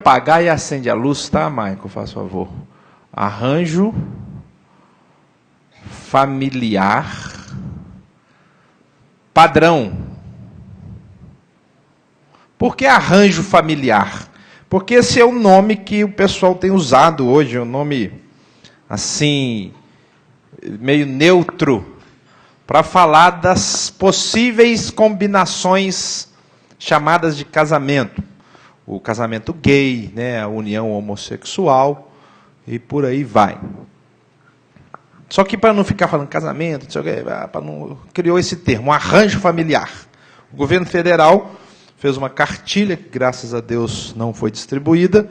apagar e acende a luz, tá, Michael? Faz favor. Arranjo familiar padrão. Por que arranjo familiar? Porque esse é o nome que o pessoal tem usado hoje, um nome assim, meio neutro, para falar das possíveis combinações chamadas de casamento. O casamento gay, né, a união homossexual, e por aí vai. Só que para não ficar falando casamento, criou esse termo, um arranjo familiar. O governo federal fez uma cartilha, que graças a Deus não foi distribuída,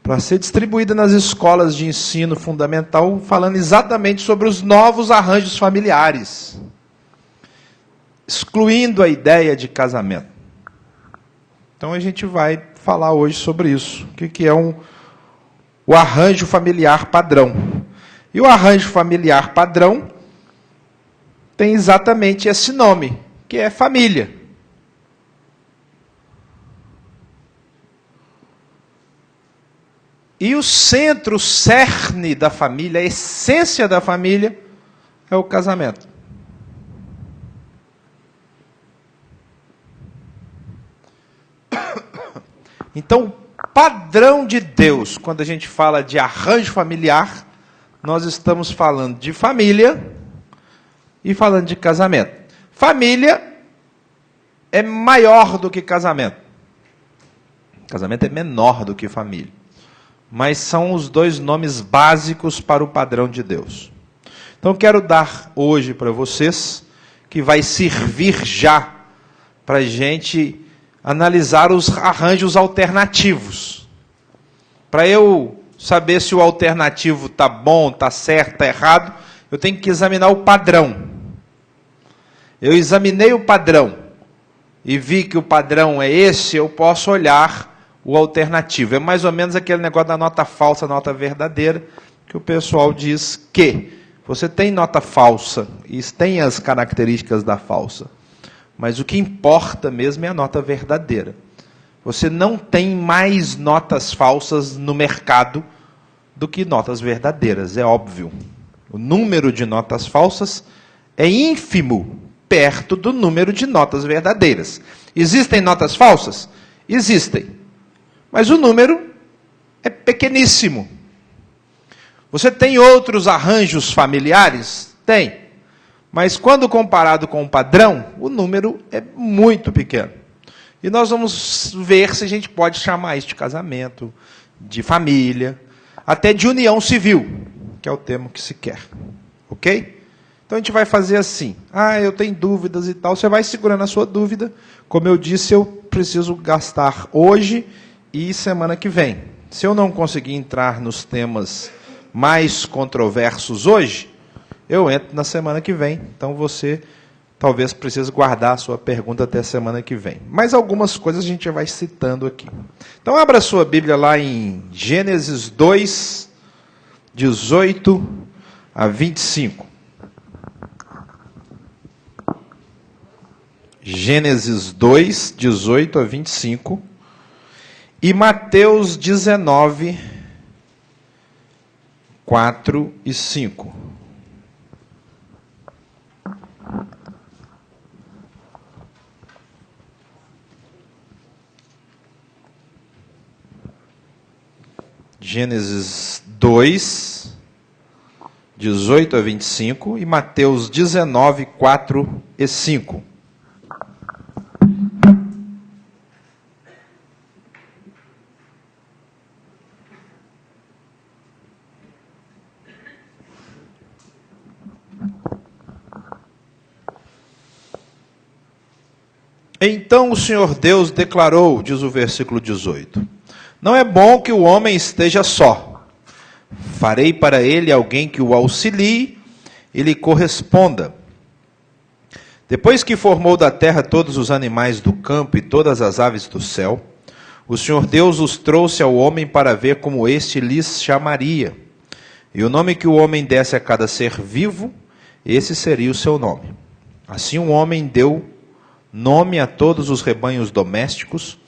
para ser distribuída nas escolas de ensino fundamental, falando exatamente sobre os novos arranjos familiares, excluindo a ideia de casamento. Então a gente vai falar hoje sobre isso, o que é o arranjo familiar padrão. E o arranjo familiar padrão tem exatamente esse nome, que é família. E o centro, o cerne da família, a essência da família, é o casamento. Então, o padrão de Deus, quando a gente fala de arranjo familiar, nós estamos falando de família e falando de casamento. Família é maior do que casamento. Casamento é menor do que família. Mas são os dois nomes básicos para o padrão de Deus. Então, quero dar hoje para vocês, que vai servir já para a gente analisar os arranjos alternativos. Para eu saber se o alternativo está bom, está certo, está errado, eu tenho que examinar o padrão. Eu examinei o padrão e vi que o padrão é esse, eu posso olhar o alternativo. É mais ou menos aquele negócio da nota falsa, nota verdadeira, que o pessoal diz que você tem nota falsa e tem as características da falsa. Mas o que importa mesmo é a nota verdadeira. Você não tem mais notas falsas no mercado do que notas verdadeiras, é óbvio. O número de notas falsas é ínfimo perto do número de notas verdadeiras. Existem notas falsas? Existem. Mas o número é pequeníssimo. Você tem outros arranjos familiares? Tem. Mas quando comparado com o padrão, o número é muito pequeno. E nós vamos ver se a gente pode chamar isso de casamento, de família, até de união civil, que é o termo que se quer. Ok? Então a gente vai fazer assim. Eu tenho dúvidas e tal. Você vai segurando a sua dúvida. Como eu disse, eu preciso gastar hoje e semana que vem. Se eu não conseguir entrar nos temas mais controversos hoje, eu entro na semana que vem. Então você talvez precise guardar a sua pergunta até a semana que vem. Mas algumas coisas a gente já vai citando aqui. Então abra a sua Bíblia lá em Gênesis 2, 18 a 25. Gênesis 2, 18 a 25. E Mateus 19, 4 e 5. Gênesis 2, 18 a 25 e Mateus 19, 4 e 5. Então o Senhor Deus declarou, diz o versículo 18, não é bom que o homem esteja só. Farei para ele alguém que o auxilie e lhe corresponda. Depois que formou da terra todos os animais do campo e todas as aves do céu, o Senhor Deus os trouxe ao homem para ver como este lhes chamaria. E o nome que o homem desse a cada ser vivo, esse seria o seu nome. Assim o homem deu nome a todos os rebanhos domésticos,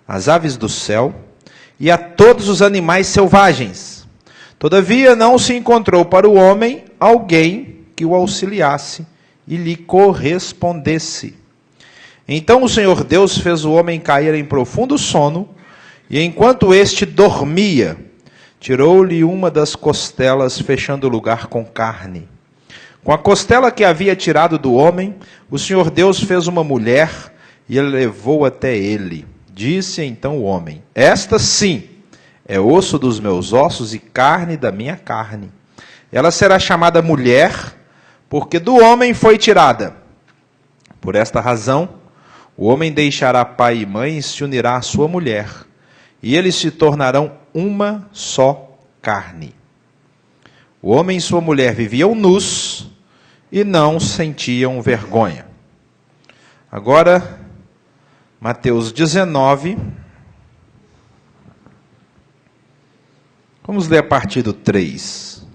às aves do céu e a todos os animais selvagens. Todavia não se encontrou para o homem alguém que o auxiliasse e lhe correspondesse. Então o Senhor Deus fez o homem cair em profundo sono, e enquanto este dormia, tirou-lhe uma das costelas, fechando o lugar com carne. Com a costela que havia tirado do homem, o Senhor Deus fez uma mulher e a levou até ele. Disse então o homem: esta sim é osso dos meus ossos e carne da minha carne. Ela será chamada mulher, porque do homem foi tirada. Por esta razão, o homem deixará pai e mãe e se unirá à sua mulher, e eles se tornarão uma só carne. O homem e sua mulher viviam nus e não sentiam vergonha. Agora, Mateus 19. Vamos ler a partir do 3.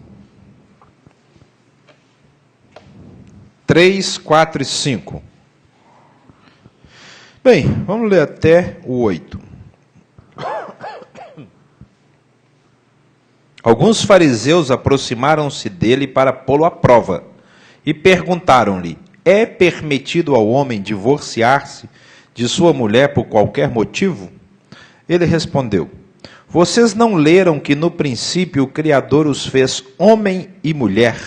3, 4 e 5. Bem, vamos ler até o 8. Alguns fariseus aproximaram-se dele para pô-lo à prova e perguntaram-lhe: é permitido ao homem divorciar-se de sua mulher por qualquer motivo? Ele respondeu: vocês não leram que no princípio o Criador os fez homem e mulher?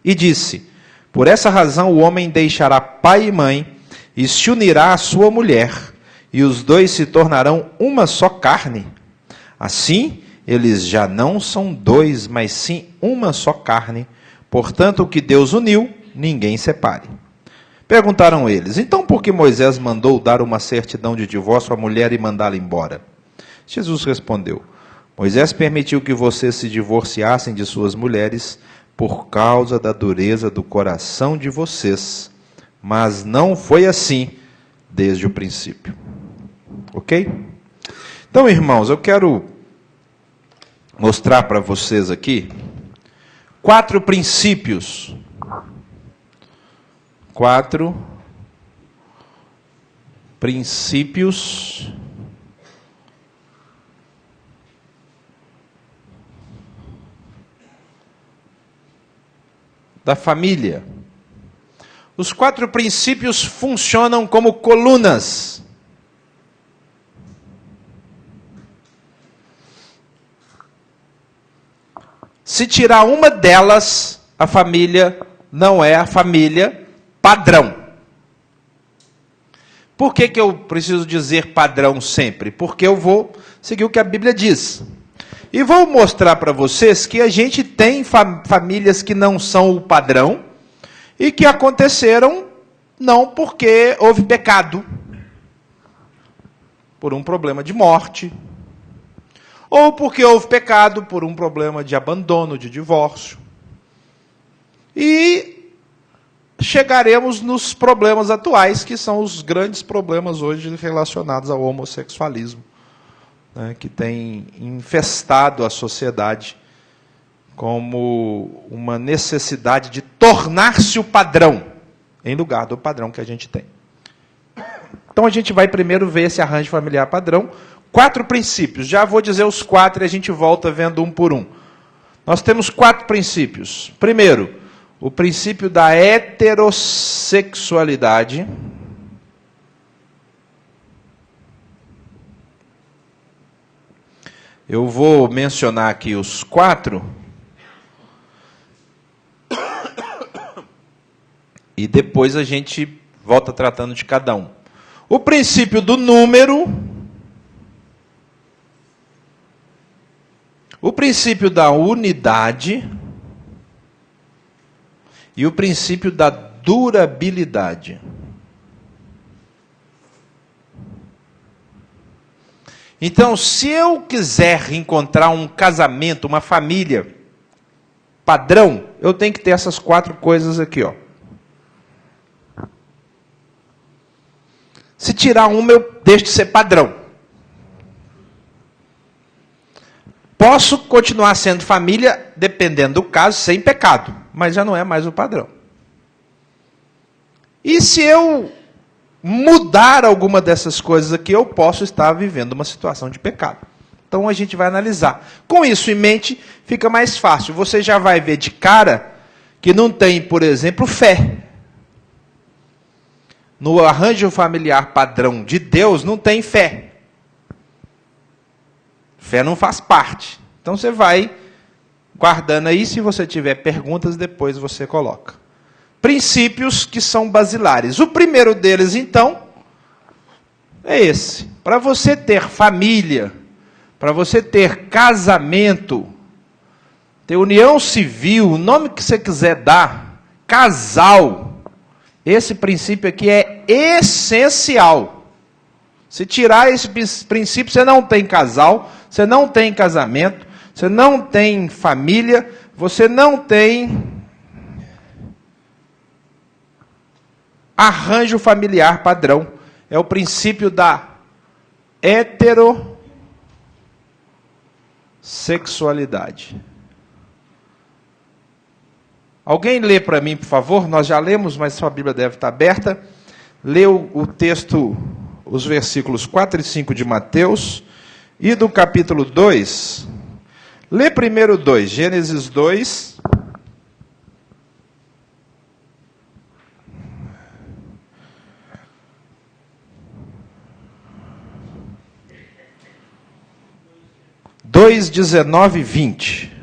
E disse: por essa razão o homem deixará pai e mãe e se unirá à sua mulher, e os dois se tornarão uma só carne. Assim, eles já não são dois, mas sim uma só carne. Portanto, o que Deus uniu, ninguém separe. Perguntaram eles: então por que Moisés mandou dar uma certidão de divórcio à mulher e mandá-la embora? Jesus respondeu: Moisés permitiu que vocês se divorciassem de suas mulheres por causa da dureza do coração de vocês, mas não foi assim desde o princípio. Ok? Então, irmãos, eu quero mostrar para vocês aqui 4 princípios. 4 princípios da família. Os 4 princípios funcionam como colunas. Se tirar uma delas, a família não é a família padrão. Por que eu preciso dizer padrão sempre? Porque eu vou seguir o que a Bíblia diz. E vou mostrar para vocês que a gente tem famílias que não são o padrão e que aconteceram não porque houve pecado, por um problema de morte, ou porque houve pecado por um problema de abandono, de divórcio. E chegaremos nos problemas atuais, que são os grandes problemas hoje relacionados ao homossexualismo, né, que tem infestado a sociedade como uma necessidade de tornar-se o padrão, em lugar do padrão que a gente tem. Então a gente vai primeiro ver esse arranjo familiar padrão. 4 princípios, já vou dizer os 4 e a gente volta vendo um por um. Nós temos 4 princípios. Primeiro, o princípio da heterossexualidade. Eu vou mencionar aqui os 4. E depois a gente volta tratando de cada um. O princípio do número. O princípio da unidade. E o princípio da durabilidade. Então, se eu quiser encontrar um casamento, uma família padrão, eu tenho que ter essas 4 coisas aqui, ó. Se tirar uma, eu deixo de ser padrão. Posso continuar sendo família, dependendo do caso, sem pecado, mas já não é mais o padrão. E se eu mudar alguma dessas coisas aqui, eu posso estar vivendo uma situação de pecado. Então a gente vai analisar. Com isso em mente, fica mais fácil. Você já vai ver de cara que não tem, por exemplo, fé. No arranjo familiar padrão de Deus, não tem fé. Fé não faz parte. Então você vai guardando aí, se você tiver perguntas, depois você coloca. Princípios que são basilares. O primeiro deles, então, é esse. Para você ter família, para você ter casamento, ter união civil, o nome que você quiser dar, casal, esse princípio aqui é essencial. Se tirar esse princípio, você não tem casal, você não tem casamento, você não tem família, você não tem arranjo familiar padrão. É o princípio da heterossexualidade. Alguém lê para mim, por favor? Nós já lemos, mas sua Bíblia deve estar aberta. Lê o texto, os versículos 4 e 5 de Mateus e do capítulo 2. Lê primeiro 2, Gênesis 2. Dois, 19 e 20.